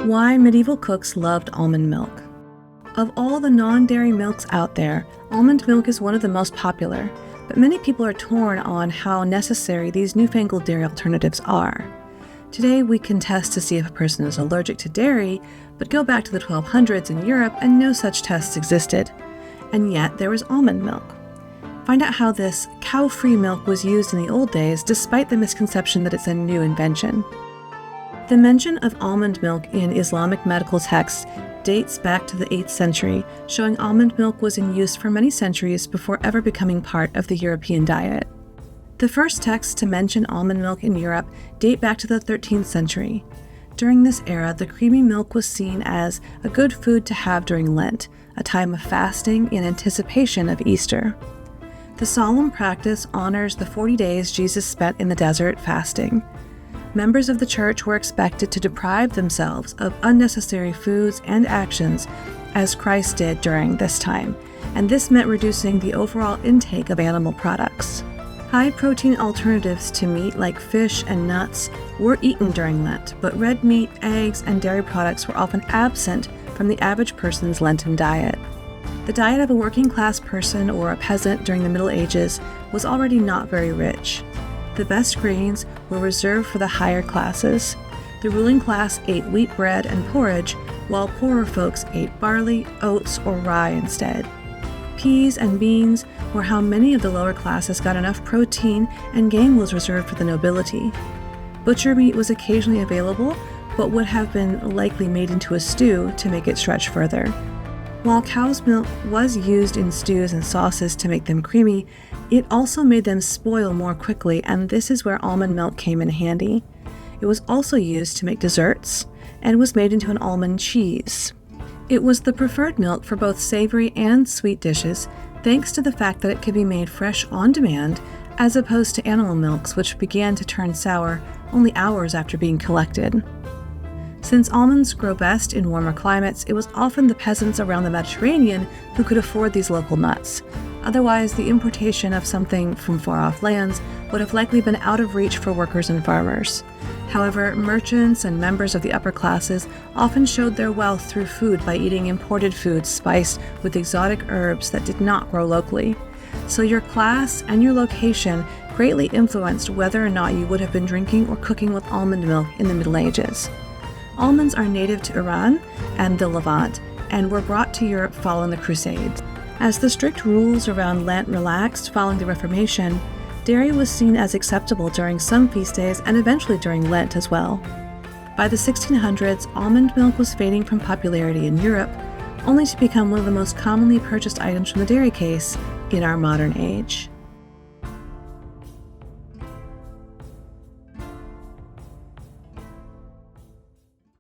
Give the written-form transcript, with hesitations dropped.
Why medieval cooks loved almond milk. Of all the non-dairy milks out there, almond milk is one of the most popular, but many people are torn on how necessary these newfangled dairy alternatives are. Today we can test to see if a person is allergic to dairy, but go back to the 1200s in Europe and no such tests existed. And yet there was almond milk. Find out how this cow-free milk was used in the old days despite the misconception that it's a new invention. The mention of almond milk in Islamic medical texts dates back to the 8th century, showing almond milk was in use for many centuries before ever becoming part of the European diet. The first texts to mention almond milk in Europe date back to the 13th century. During this era, the creamy milk was seen as a good food to have during Lent, a time of fasting in anticipation of Easter. The solemn practice honors the 40 days Jesus spent in the desert fasting. Members of the church were expected to deprive themselves of unnecessary foods and actions as Christ did during this time, and this meant reducing the overall intake of animal products. High-protein alternatives to meat like fish and nuts were eaten during Lent, but red meat, eggs, and dairy products were often absent from the average person's Lenten diet. The diet of a working-class person or a peasant during the Middle Ages was already not very rich. The best grains were reserved for the higher classes. The ruling class ate wheat bread and porridge, while poorer folks ate barley, oats, or rye instead. Peas and beans were how many of the lower classes got enough protein, and game was reserved for the nobility. Butcher meat was occasionally available, but would have been likely made into a stew to make it stretch further. While cow's milk was used in stews and sauces to make them creamy, it also made them spoil more quickly, and this is where almond milk came in handy. It was also used to make desserts, and was made into an almond cheese. It was the preferred milk for both savory and sweet dishes, thanks to the fact that it could be made fresh on demand, as opposed to animal milks, which began to turn sour only hours after being collected. Since almonds grow best in warmer climates, it was often the peasants around the Mediterranean who could afford these local nuts. Otherwise, the importation of something from far-off lands would have likely been out of reach for workers and farmers. However, merchants and members of the upper classes often showed their wealth through food by eating imported foods spiced with exotic herbs that did not grow locally. So your class and your location greatly influenced whether or not you would have been drinking or cooking with almond milk in the Middle Ages. Almonds are native to Iran and the Levant, and were brought to Europe following the Crusades. As the strict rules around Lent relaxed following the Reformation, dairy was seen as acceptable during some feast days and eventually during Lent as well. By the 1600s, almond milk was fading from popularity in Europe, only to become one of the most commonly purchased items from the dairy case in our modern age.